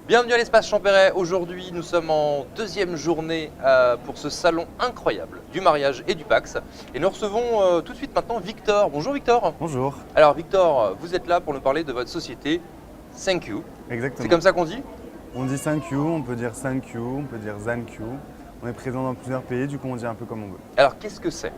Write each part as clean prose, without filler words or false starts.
Bienvenue à l'Espace Champéret. Aujourd'hui, nous sommes en deuxième journée pour ce salon incroyable du mariage et du Pacs. Et nous recevons tout de suite maintenant Victor. Bonjour Victor. Bonjour. Alors Victor, vous êtes là pour nous parler de votre société Thank You. Exactement. C'est comme ça qu'on dit? On dit Thank You, on peut dire Thank You, on peut dire Thank You. On est présent dans plusieurs pays, du coup on dit un peu comme on veut. Alors qu'est-ce que c'est?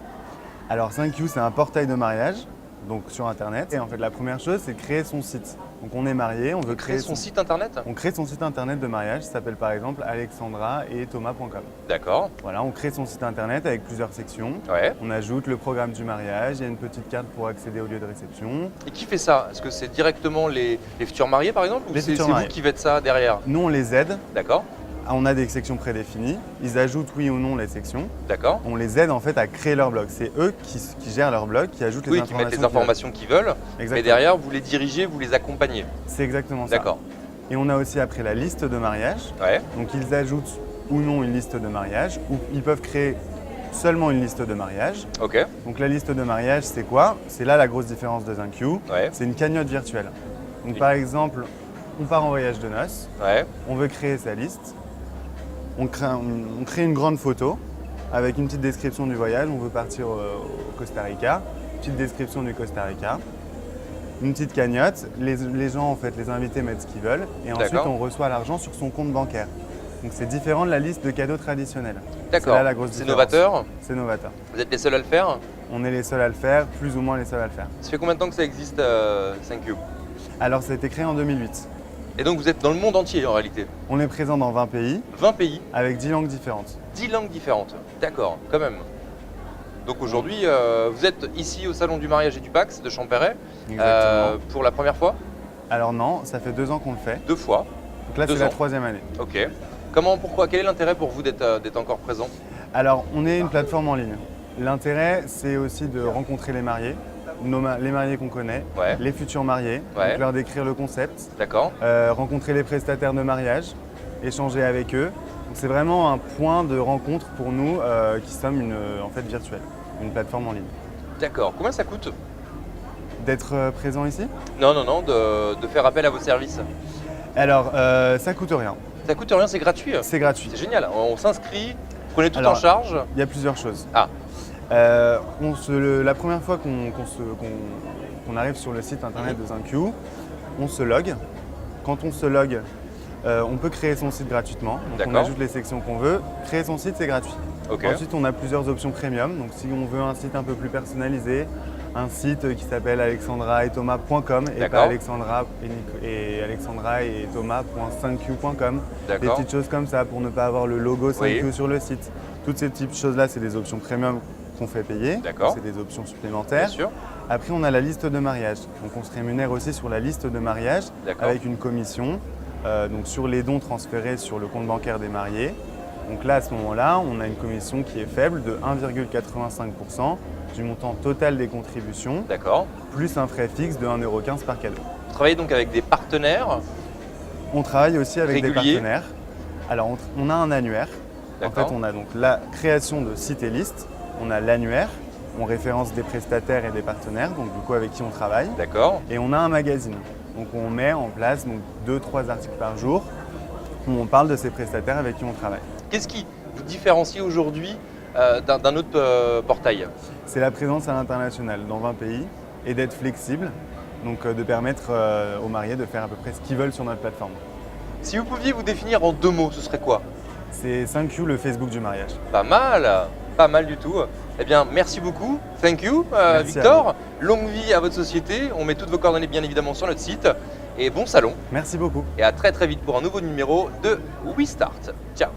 Alors Thank You, c'est un portail de mariage, donc sur internet. Et en fait la première chose, c'est créer son site. Donc on est marié, on veut créer son site internet? On crée son site internet de mariage, ça s'appelle par exemple alexandra et thomas.com. D'accord. Voilà, on crée son site internet avec plusieurs sections. Ouais. On ajoute le programme du mariage, il y a une petite carte pour accéder au lieu de réception. Et qui fait ça? Est-ce que c'est directement les futurs mariés par exemple? Ou Les c'est futurs vous mariés. qui faites ça derrière? Nous on les aide, D'accord. on a des sections prédéfinies, ils ajoutent oui ou non les sections. D'accord. On les aide en fait à créer leur blog. C'est eux qui gèrent leur blog, qui ajoutent les Oui, qui informations. mettent les informations qu'ils veulent. Mais Exactement. derrière, vous les dirigez, vous les accompagnez. C'est exactement ça. D'accord. Et on a aussi après la liste de mariage. Ouais. Donc ils ajoutent ou non une liste de mariage, ou ils peuvent créer seulement une liste de mariage. Ok. Donc la liste de mariage, c'est quoi? C'est là la grosse différence de Thank You. Ouais. C'est une cagnotte virtuelle. Donc Oui. par exemple, on part en voyage de noces, Ouais. on veut créer sa liste, on crée une grande photo avec une petite description du voyage, on veut partir au Costa Rica, petite description du Costa Rica, une petite cagnotte, les gens en fait, les invités mettent ce qu'ils veulent et ensuite D'accord. on reçoit l'argent sur son compte bancaire. Donc c'est différent de la liste de cadeaux traditionnels. D'accord. C'est là la grosse C'est différence. novateur. C'est novateur. Vous êtes les seuls à le faire. On est les seuls à le faire, plus ou moins les seuls à le faire. Ça fait combien de temps que ça existe, Thank You? Alors ça a été créé en 2008. Et donc vous êtes dans le monde entier en réalité. On est présent dans 20 pays 20 pays, avec 10 langues différentes. 10 langues différentes. D'accord, quand même. Donc aujourd'hui, vous êtes ici au salon du mariage et du Pacs de Champéret pour la première fois? Alors non, ça fait 2 ans qu'on le fait. 2 fois. Donc là 2 c'est la ans. 3e année. Ok. Comment, pourquoi, quel est l'intérêt pour vous d'être encore présent? Alors, on est une plateforme en ligne. L'intérêt, c'est aussi de rencontrer les mariés, les mariés qu'on connaît, Ouais. les futurs mariés, Ouais. donc leur décrire le concept, D'accord. rencontrer les prestataires de mariage, échanger avec eux. Donc, c'est vraiment un point de rencontre pour nous qui sommes en fait virtuelle, une plateforme en ligne. D'accord. Combien ça coûte? D'être présent ici? Non, non, non, de faire appel à vos services. Alors, ça coûte rien. Ça coûte rien, c'est gratuit. C'est gratuit. C'est génial. On s'inscrit, vous prenez tout en Alors, charge. Il y a plusieurs choses. Ah. La première fois qu'on arrive sur le site internet de Thank You, on se log. Quand on se log, on peut créer son site gratuitement. Donc on D'accord. ajoute les sections qu'on veut. Créer son site, c'est gratuit. Ok. Ensuite, on a plusieurs options premium. Donc si on veut un site un peu plus personnalisé, un site qui s'appelle alexandra et thomas.com et D'accord. pas alexandra et thomas.thankyou.com. Des D'accord. petites choses comme ça pour ne pas avoir le logo Thank Oui. You sur le site. Toutes ces petites choses-là, c'est des options premium qu'on fait payer. D'accord. C'est des options Bien supplémentaires. sûr. Après, on a la liste de mariage. Donc, on se rémunère aussi sur la liste de mariage D'accord. avec une commission donc sur les dons transférés sur le compte bancaire des mariés. Donc là, à ce moment-là, on a une commission qui est faible de 1,85% du montant total des contributions, D'accord. plus un frais fixe de 1,15€ par cadeau. Vous travaillez donc avec des partenaires. On travaille aussi avec des Réguliers. partenaires. Alors, on a un annuaire. En D'accord. fait, on a donc la création de sites et listes, on a l'annuaire, on référence des prestataires et des partenaires, donc du coup avec qui on travaille, D'accord. et on a un magazine. Donc on met en place 2-3 articles par jour où on parle de ces prestataires avec qui on travaille. Qu'est-ce qui vous différencie aujourd'hui d'un autre portail? C'est la présence à l'international dans 20 pays et d'être flexible, donc de permettre aux mariés de faire à peu près ce qu'ils veulent sur notre plateforme. Si vous pouviez vous définir en 2 mots, ce serait quoi? C'est Thank You, le Facebook du mariage. Pas mal du tout. Eh bien, merci beaucoup. Thank you, Merci Victor. Longue vie à votre société. On met toutes vos coordonnées bien évidemment sur notre site. Et bon salon. Merci beaucoup. Et à très très vite pour un nouveau numéro de We Start. Ciao.